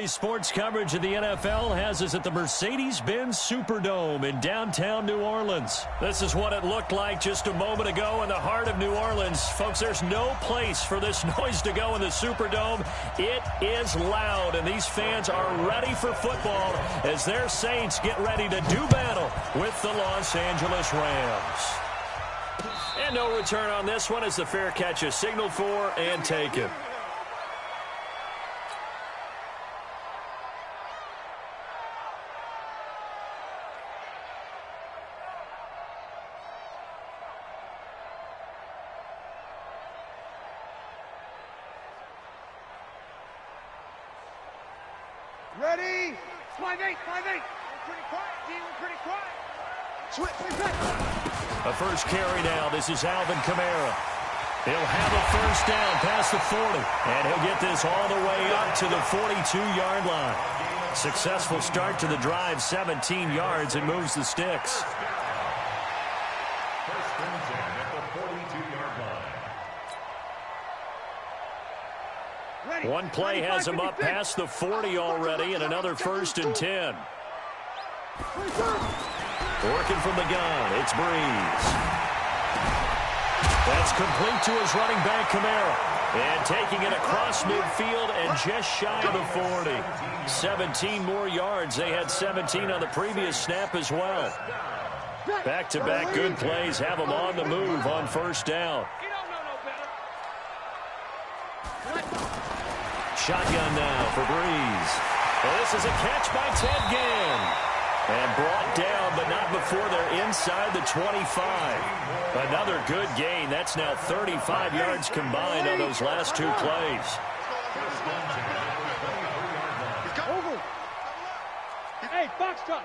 Sports coverage of the NFL has us at the Mercedes-Benz Superdome in downtown New Orleans. This is what it looked like just a moment ago in the heart of New Orleans. Folks, there's no place for this noise to go in the Superdome. It is loud, and these fans are ready for football as their Saints get ready to do battle with the Los Angeles Rams. And no return on this one as the fair catch is signaled for and taken. Ready? 5-8, 5-8. Pretty quiet, team. Pretty quiet. Switch. A first carry now. This is Alvin Kamara. He'll have a first down past the 40. And he'll get this all the way up to the 42-yard line. Successful start to the drive, 17 yards, and moves the sticks. One play has him up past the 40 already, and another 1st and 10. Working from the gun, it's Breeze. That's complete to his running back, Kamara. And taking it across midfield and just shy of the 40. 17 more yards. They had 17 on the previous snap as well. Back-to-back good plays have them on the move on first down. Shotgun now for Breeze. And this is a catch by Ted Ginn. And brought down, but not before they're inside the 25. Another good gain. That's now 35 yards combined on those last two plays. Hey, box truck.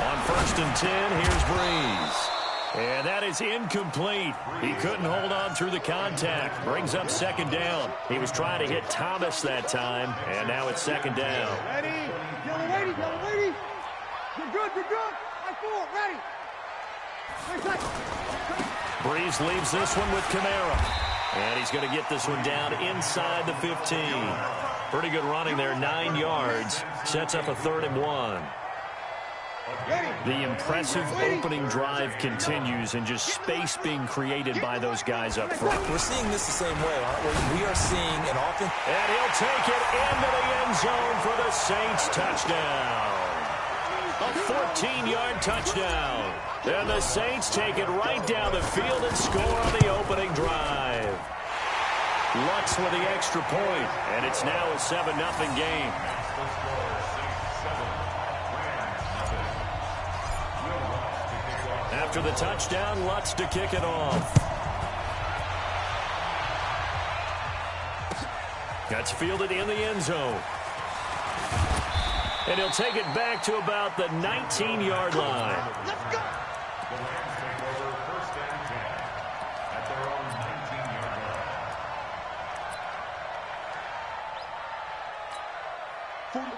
On 1st and 10, here's Breeze. And that is incomplete. He couldn't hold on through the contact. Brings up 2nd down. He was trying to hit Thomas that time, and now it's 2nd down. Ready? Yellow lady. You're good. I 4, ready. Breeze leaves this one with Kamara. And he's going to get this one down inside the 15. Pretty good running there, 9 yards. Sets up a 3rd and 1. The impressive opening drive continues, and just space being created by those guys up front. We're seeing this the same way, aren't we? We are seeing an offense. And he'll take it into the end zone for the Saints touchdown. A 14-yard touchdown. And the Saints take it right down the field and score on the opening drive. Lutz with the extra point, and it's now a 7-0 game. After the touchdown, Lutz to kick it off. That's fielded in the end zone. And he'll take it back to about the 19-yard line. Let's go.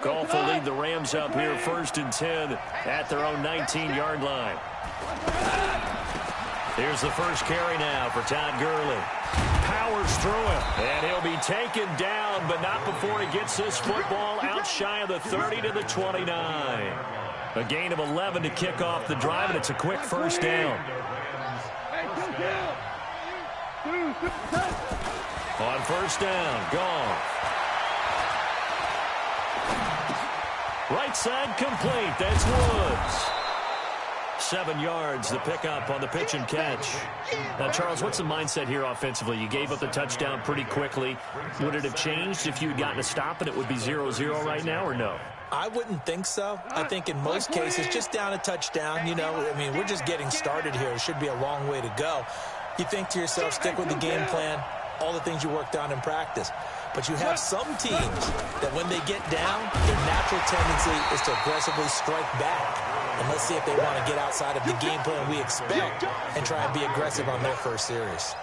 Goff will lead the Rams up here 1st and 10 at their own 19-yard line. Here's the first carry now for Todd Gurley. Powers through him, and he'll be taken down, but not before he gets this football out shy of the 30 to the 29. A gain of 11 to kick off the drive, and it's a quick first down. On first down, Goff. Right side complete. That's Woods. 7 yards, the pickup on the pitch and catch. Now, Charles, what's the mindset here offensively? You gave up the touchdown pretty quickly. Would it have changed if you had gotten a stop and it would be 0-0 right now, or no? I wouldn't think so. I think in most cases, just down a touchdown, we're just getting started here. It should be a long way to go. You think to yourself, stick with the game plan, all the things you worked on in practice. But you have some teams that when they get down, their natural tendency is to aggressively strike back. And let's see if they want to get outside of the game plan we expect and try and be aggressive on their first series.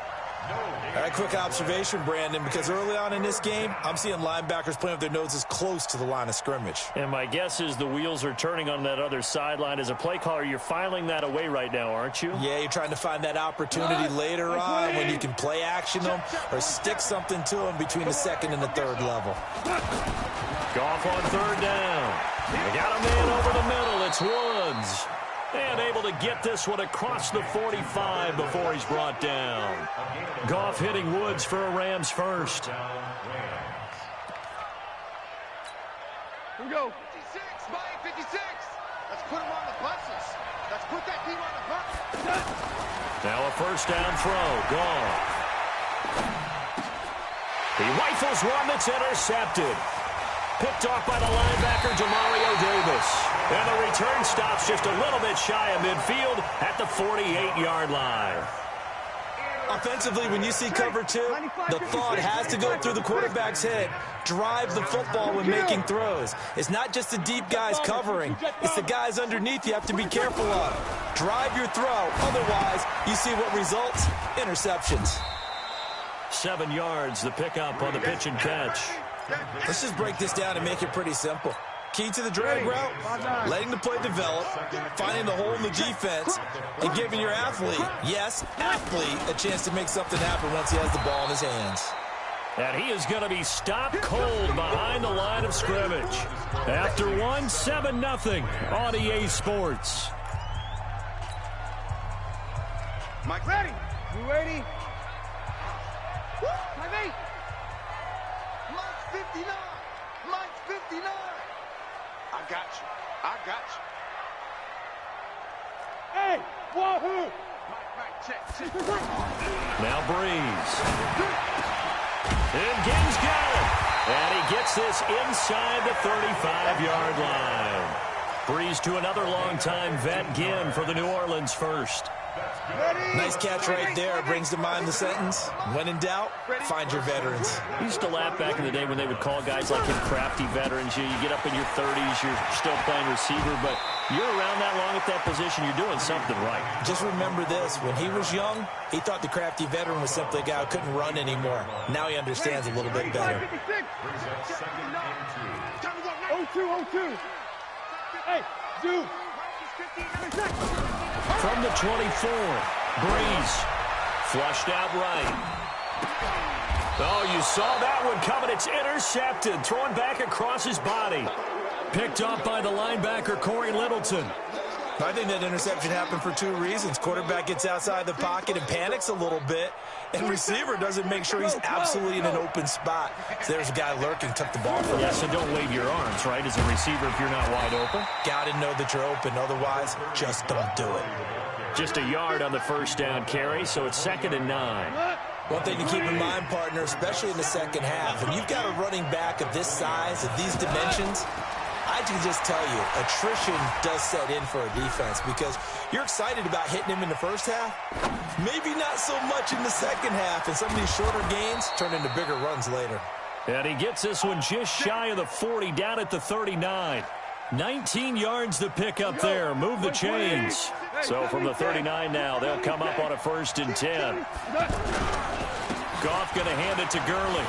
A quick observation, Brandon, because early on in this game, I'm seeing linebackers playing with their noses close to the line of scrimmage. And my guess is the wheels are turning on that other sideline. As a play caller, you're filing that away right now, aren't you? Yeah, you're trying to find that opportunity later on when you can play action them or stick something to them between the second and the third level. Goff on third down. They got a man over the middle. It's Woods. And able to get this one across the 45 before he's brought down. Goff hitting Woods for a Rams first. Here we go. 56, Mike, 56. Let's put him on the buses. Let's put that team on the bus. Now a first down throw. Goff. He rifles one that's intercepted. Picked off by the linebacker, Demario Davis. And the return stops just a little bit shy of midfield at the 48-yard line. Offensively, when you see cover two, the thought has to go through the quarterback's head. Drive the football when making throws. It's not just the deep guys covering. It's the guys underneath you have to be careful of. Drive your throw. Otherwise, you see what results? Interceptions. 7 yards, the pickup on the pitch and catch. Let's just break this down and make it pretty simple. Key to the drag route, letting the play develop, finding the hole in the defense, and giving your athlete, yes, athlete, a chance to make something happen once he has the ball in his hands. And he is going to be stopped cold behind the line of scrimmage. After 7-0 on EA Sports. Mike, ready? You ready? Mike, 8. Mike's 59. Mike's 59. I got you. I got you. Hey, wahoo! Mike, check. Now Breeze. And Gibbs got it. And he gets this inside the 35-yard line. Breeze to another longtime vet, Ginn, for the New Orleans first. Nice catch right there. Brings to mind the sentence, when in doubt, find your veterans. I used to laugh back in the day when they would call guys like him crafty veterans. You get up in your 30s, you're still playing receiver, but you're around that long at that position, you're doing something right. Just remember this. When he was young, he thought the crafty veteran was simply a guy who couldn't run anymore. Now he understands a little bit better. 0-2. Hey, Zoo. From the 24, Breeze flushed out right. Oh, you saw that one coming. It's intercepted, thrown back across his body. Picked off by the linebacker, Corey Littleton. I think that interception happened for two reasons. Quarterback gets outside the pocket and panics a little bit, and receiver doesn't make sure he's absolutely in an open spot. So there's a guy lurking, took the ball from him. Yeah, so don't wave your arms, right, as a receiver if you're not wide open. Got to know that you're open. Otherwise, just don't do it. Just a yard on the first down carry, so it's 2nd and 9. One thing to keep in mind, partner, especially in the second half, when you've got a running back of this size, of these dimensions, I can just tell you, attrition does set in for a defense because you're excited about hitting him in the first half. Maybe not so much in the second half, and some of these shorter gains turn into bigger runs later. And he gets this one just shy of the 40, down at the 39. 19 yards to pick up there. Move the chains. So from the 39 now, they'll come up on a 1st and 10. Goff going to hand it to Gurley.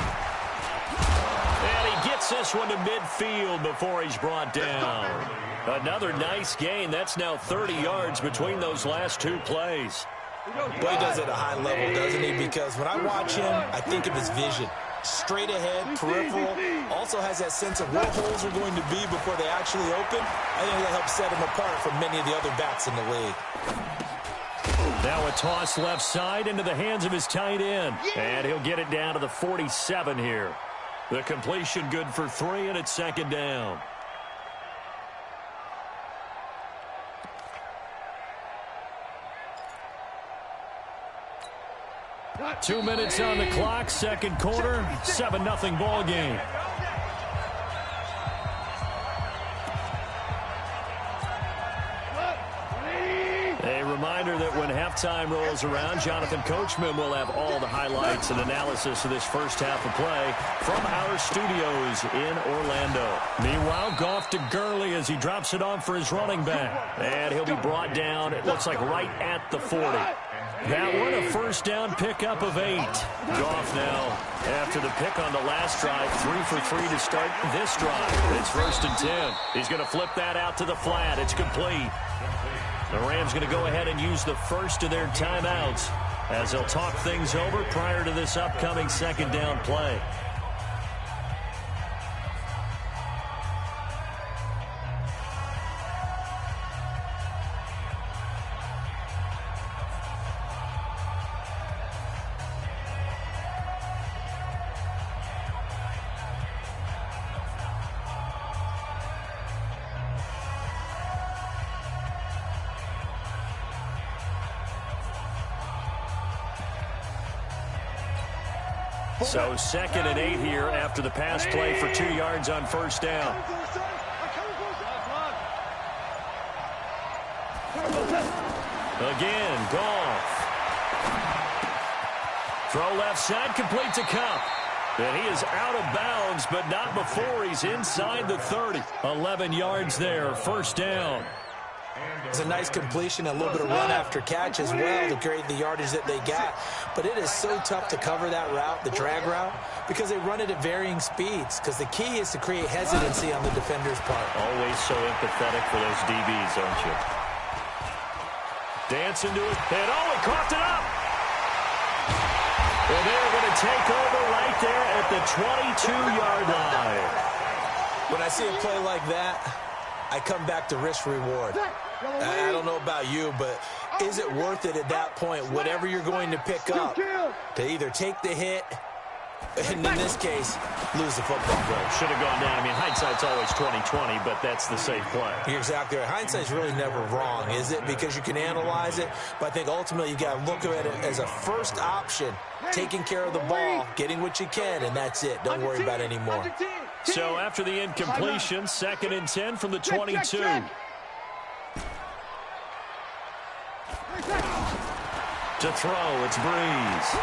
And he gets this one to midfield before he's brought down. Another nice gain. That's now 30 yards between those last two plays. Well, he does it at a high level, doesn't he? Because when I watch him, I think of his vision. Straight ahead, peripheral, also has that sense of where holes are going to be before they actually open. I think that helps set him apart from many of the other backs in the league. Now a toss left side into the hands of his tight end. And he'll get it down to the 47 here. The completion good for 3, and it's 2nd down. Two minutes on the clock, second quarter, 7-0 ball game. A reminder that when halftime rolls around, Jonathan Coachman will have all the highlights and analysis of this first half of play from our studios in Orlando. Meanwhile, Goff to Gurley as he drops it on for his running back. And he'll be brought down, it looks like right at the 40. That one a first down pickup of 8. Goff now after the pick on the last drive, 3 for 3 to start this drive. It's 1st and 10. He's going to flip that out to the flat. It's complete. The Rams going to go ahead and use the first of their timeouts as they'll talk things over prior to this upcoming second down play. So 2nd and 8 here after the pass play for 2 yards on first down. Again, Goff. Throw left side, complete to Kupp. And he is out of bounds, but not before he's inside the 30. 11 yards there, first down. It's a nice completion, a little bit of run after catch as well to create the yardage that they got. But it is so tough to cover that route, the drag route, because they run it at varying speeds. Because the key is to create hesitancy on the defender's part. Always so empathetic for those DBs, aren't you? Dancing to it. And he coughed it up. And they're going to take over right there at the 22-yard line. When I see a play like that, I come back to risk-reward. I don't know about you, but is it worth it at that point, whatever you're going to pick up, to either take the hit, and in this case, lose the football? Right. Should have gone down. I mean, hindsight's always 20/20, but that's the safe play. You're exactly right. Hindsight's really never wrong, is it? Because you can analyze it, but I think ultimately you got to look at it as a first option, taking care of the ball, getting what you can, and that's it. Don't worry about any more. So after the incompletion, 2nd and 10 from the 22. To throw, it's Breeze.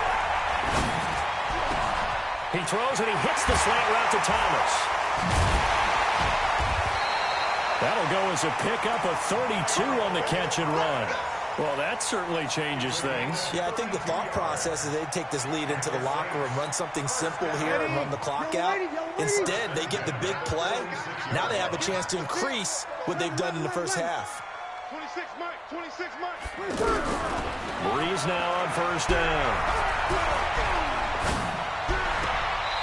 He throws and he hits the slant route to Thomas. That'll go as a pickup of 32 on the catch and run. Well, that certainly changes things. Yeah, I think the thought process is they take this lead into the locker room, run something simple here and run the clock out. Instead, they get the big play. Now they have a chance to increase what they've done in the first half. 26 Mike, 26 Mike. Breeze now on first down.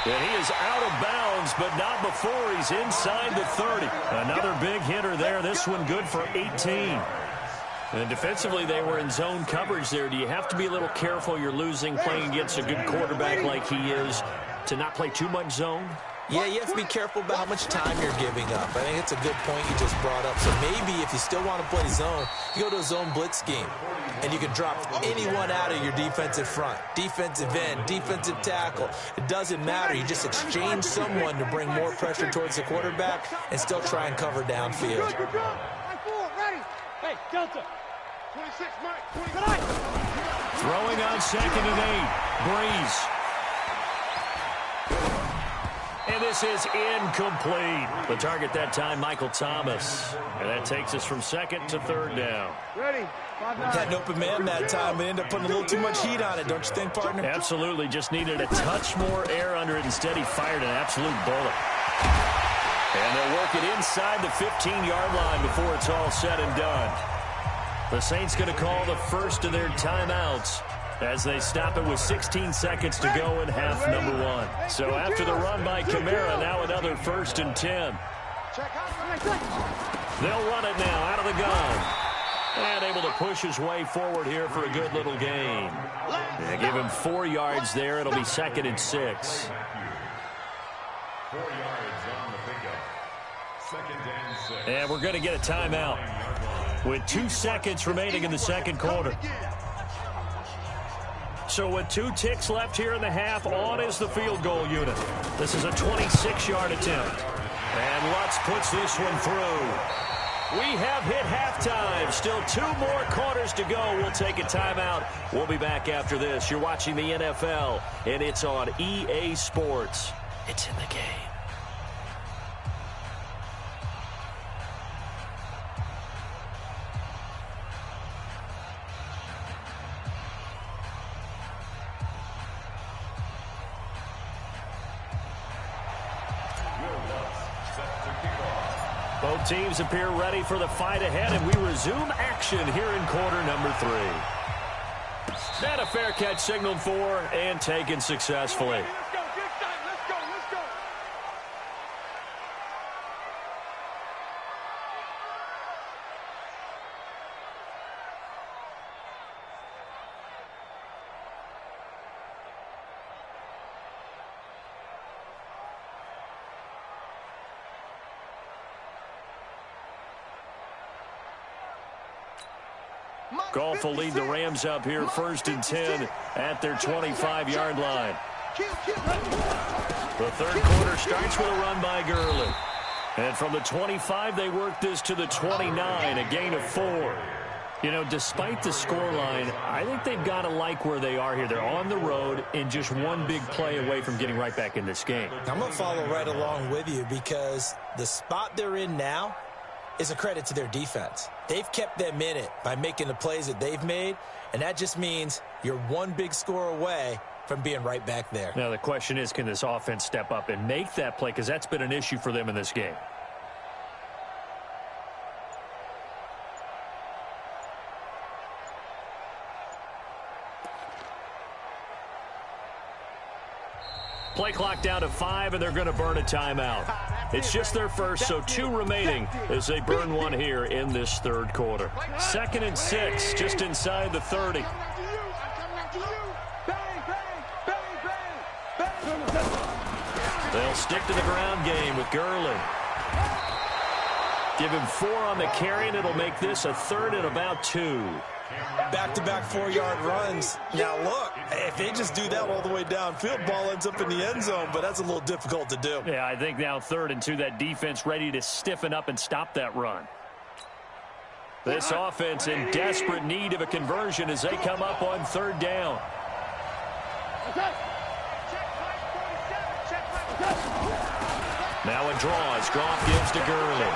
And he is out of bounds, but not before he's inside the 30. Another big hitter there. This one good for 18. And defensively, they were in zone coverage there. Do you have to be a little careful? You're losing, playing against a good quarterback like he is, to not play too much zone? Yeah, you have to be careful about how much time you're giving up. I think it's a good point you just brought up. So maybe if you still want to play zone, you go to a zone blitz scheme. And you can drop anyone out of your defensive front. Defensive end, defensive tackle. It doesn't matter. You just exchange someone to bring more pressure towards the quarterback and still try and cover downfield. Hey, Delta. 26 Mike, 29. Throwing on 2nd and 8. Breeze. And this is incomplete. The target that time, Michael Thomas. And that takes us from 2nd to 3rd down. Ready. Had an open man that time, but ended up putting a little too much heat on it, don't you think, partner? Absolutely. Just needed a touch more air under it. Instead, he fired an absolute bullet. And they'll work it inside the 15-yard line before it's all said and done. The Saints going to call the first of their timeouts as they stop it with 16 seconds to go in half number 1. So after the run by Kamara, now another 1st and 10. They'll run it now out of the gun. And able to push his way forward here for a good little gain. They give him 4 yards there. It'll be 2nd and 6. 4 yards on the pickup. 2nd and 6. And we're going to get a timeout with 2 seconds remaining in the second quarter. So with 2 ticks left here in the half, on is the field goal unit. This is a 26-yard attempt. And Lutz puts this one through. We have hit halftime. Still 2 more quarters to go. We'll take a timeout. We'll be back after this. You're watching the NFL, and it's on EA Sports. It's in the game. Both teams appear ready for the fight ahead, and we resume action here in quarter number 3. And a fair catch signaled for and taken successfully. Goff will lead the Rams up here 1st and 10 at their 25-yard line. The third quarter starts with a run by Gurley. And from the 25, they work this to the 29, a gain of 4. You know, despite the scoreline, I think they've got to like where they are here. They're on the road and just one big play away from getting right back in this game. I'm going to follow right along with you because the spot they're in now is a credit to their defense. They've kept them in it by making the plays that they've made, and that just means you're one big score away from being right back there. Now, the question is, can this offense step up and make that play? Because that's been an issue for them in this game. Play clock down to 5, and they're going to burn a timeout. It's just their first, so 2 remaining as they burn one here in this third quarter. 2nd and 6, just inside the 30. They'll stick to the ground game with Gurley. Give him 4 on the carry, and it'll make this a 3rd and about 2. Back-to-back 4-yard runs. Now, look, if they just do that all the way downfield, ball ends up in the end zone, but that's a little difficult to do. Yeah, I think now 3rd and 2, that defense ready to stiffen up and stop that run. This offense in desperate need of a conversion as they come up on 3rd down. Now a draw as Goff gives to Gurley.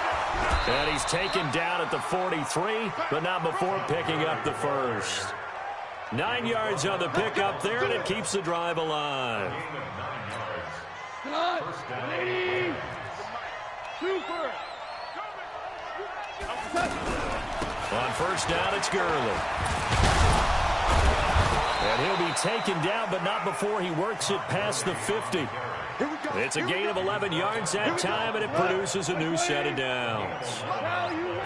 And he's taken down at the 43, but not before picking up the first. 9 yards on the pickup there, and it keeps the drive alive. On 1st down, it's Gurley. And he'll be taken down, but not before he works it past the 50. It's a gain of 11 yards that time, and it produces a new set of downs.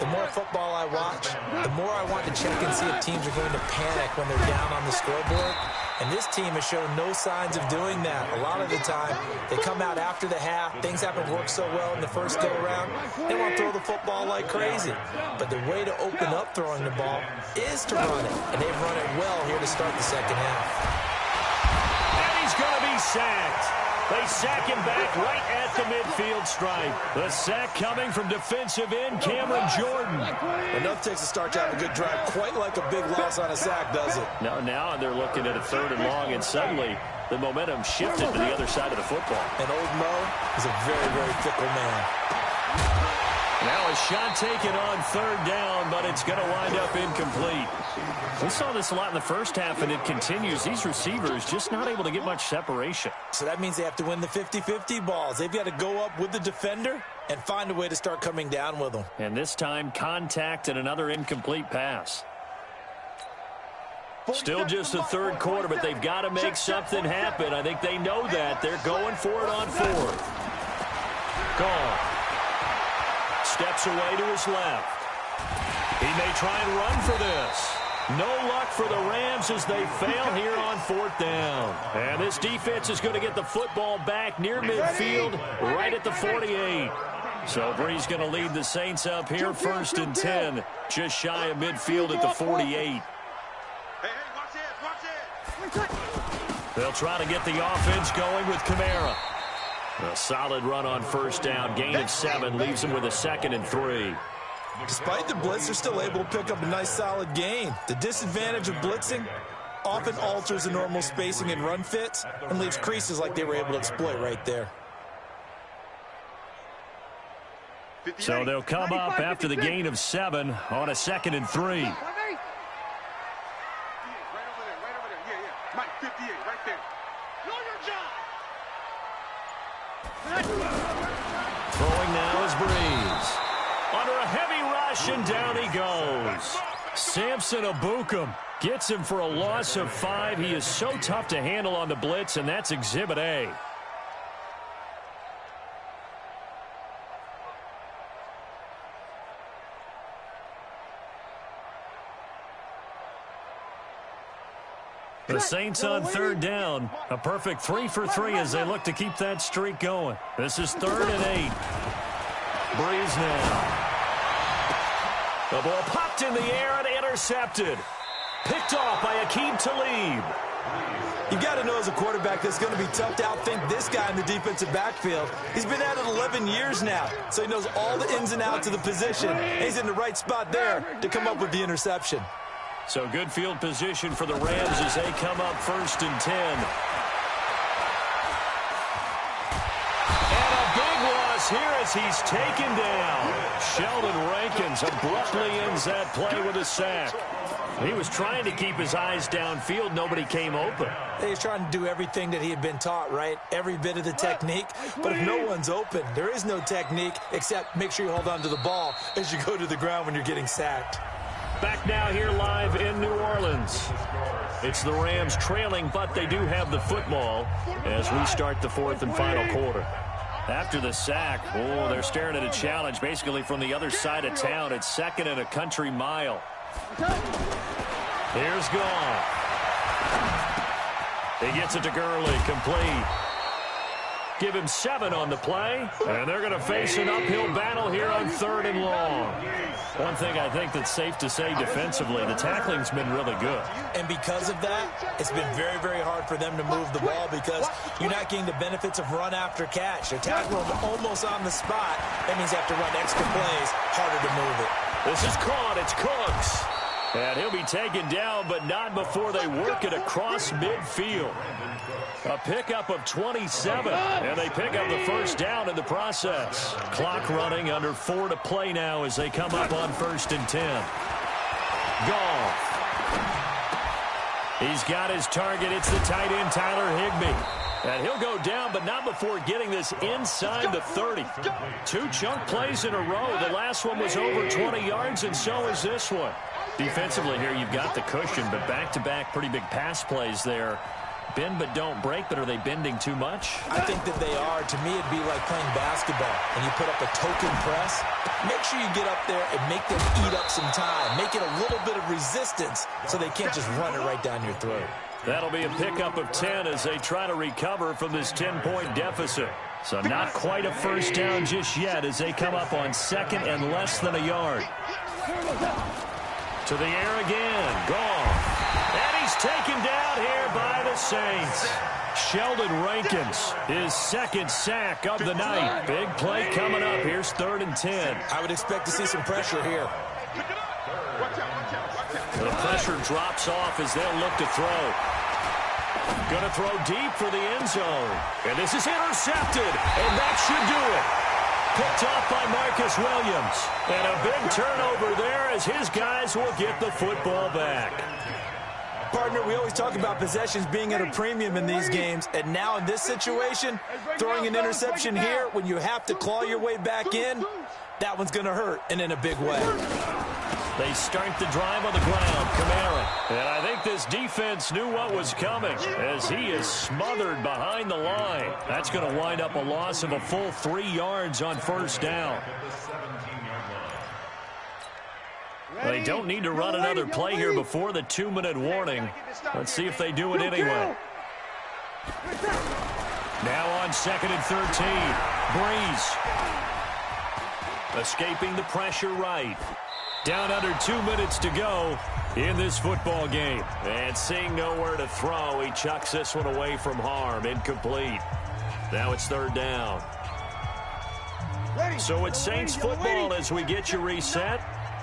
The more football I watch, the more I want to check and see if teams are going to panic when they're down on the scoreboard. And this team has shown no signs of doing that. A lot of the time, they come out after the half. Things haven't worked so well in the first go-around. They want to throw the football like crazy. But the way to open up throwing the ball is to run it. And they've run it well here to start the second half. And he's going to be sacked. They sack him back right at the midfield stripe. The sack coming from defensive end Cameron Jordan. Enough takes a start to have a good drive. Quite like a big loss on a sack, does it? Now they're looking at a 3rd and long, and suddenly the momentum shifted to the other side of the football. And old Mo is a very, very fickle man. Now a shot taken on 3rd down, but it's going to wind up incomplete. We saw this a lot in the first half, and it continues. These receivers just not able to get much separation. So that means they have to win the 50-50 balls. They've got to go up with the defender and find a way to start coming down with them. And this time, contact and another incomplete pass. Still just the 3rd quarter, but they've got to make something happen. I think they know that. They're going for it on 4th. Goff steps away to his left. He may try and run for this. No luck for the Rams as they fail here on 4th down. And this defense is going to get the football back near midfield, right at the 48. So Bree's going to lead the Saints up here 1st and 10, just shy of midfield at the 48. They'll try to get the offense going with Kamara. A solid run on 1st down. Gain of 7 leaves them with a 2nd and 3. Despite the blitz, they're still able to pick up a nice, solid gain. The disadvantage of blitzing often alters the normal spacing and run fits and leaves creases like they were able to exploit right there. So they'll come up after the gain of 7 on a 2nd and 3. Right over there. Yeah. Mike, 58, right there. Know your job. Throwing now is Breeze. under a heavy rush, and down he goes. Samson Abukum gets him for a loss of 5. He is so tough to handle on the blitz, and that's Exhibit A. The Saints on third down. A perfect 3 for 3 as they look to keep that streak going. This is 3rd and 8. Breeze now. The ball popped in the air and intercepted. Picked off by Aqib Talib. You've got to know as a quarterback that's going to be tough to outthink this guy in the defensive backfield. He's been at it 11 years now, so he knows all the ins and outs of the position. And he's in the right spot there to come up with the interception. So good field position for the Rams as they come up 1st and 10. And a big loss here as he's taken down. Sheldon Rankins abruptly ends that play with a sack. He was trying to keep his eyes downfield. Nobody came open. He's trying to do everything that he had been taught, right? Every bit of the technique. But if no one's open, there is no technique except make sure you hold on to the ball as you go to the ground when you're getting sacked. Back now here live in New Orleans. It's the Rams trailing, but they do have the football as we start the 4th and final quarter. After the sack, they're staring at a challenge basically from the other side of town. It's 2nd and a country mile. Here's Goff. He gets it to Gurley, complete. Give him 7 on the play, and they're going to face an uphill battle here on 3rd and long. One thing I think that's safe to say defensively, the tackling's been really good. And because of that, it's been very, very hard for them to move the ball because you're not getting the benefits of run after catch. They're tackling almost on the spot. That means they have to run extra plays, harder to move it. This is caught. It's Cooks. And he'll be taken down, but not before they work it across midfield. A pickup of 27, and they pick up the 1st down in the process. Clock running, under 4 to play now as they come up on 1st and 10. Goff. He's got his target. It's the tight end, Tyler Higbee. And he'll go down, but not before getting this inside the 30. 2 chunk plays in a row. The last one was over 20 yards, and so is this one. Defensively here, you've got the cushion, but back-to-back pretty big pass plays there. Bend but don't break, but are they bending too much? I think that they are. To me, it'd be like playing basketball, and you put up a token press. Make sure you get up there and make them eat up some time. Make it a little bit of resistance so they can't just run it right down your throat. That'll be a pickup of 10 as they try to recover from this 10-point deficit. So not quite a 1st down just yet as they come up on 2nd and less than a yard. To the air again. Goff. And he's taken down here by the Saints. Sheldon Rankins, his 2nd sack of the night. Big play coming up. Here's 3rd and 10. I would expect to see some pressure here. The pressure drops off as they'll look to throw. Going to throw deep for the end zone. And this is intercepted. And that should do it. Picked off by Marcus Williams. And a big turnover there as his guys will get the football back. Partner, we always talk about possessions being at a premium in these games. And now in this situation, throwing an interception here when you have to claw your way back in, that one's going to hurt, and in a big way. They start the drive on the ground. Kamara. And I think this defense knew what was coming as he is smothered behind the line. That's going to wind up a loss of a full 3 yards on 1st down. They don't need to run another play here before the 2-minute warning. Let's see if they do it anyway. Now on 2nd and 13. Breeze. Escaping the pressure right. Down under 2 minutes to go in this football game. And seeing nowhere to throw, he chucks this one away from harm. Incomplete. Now it's 3rd down. So it's Saints football as we get you reset.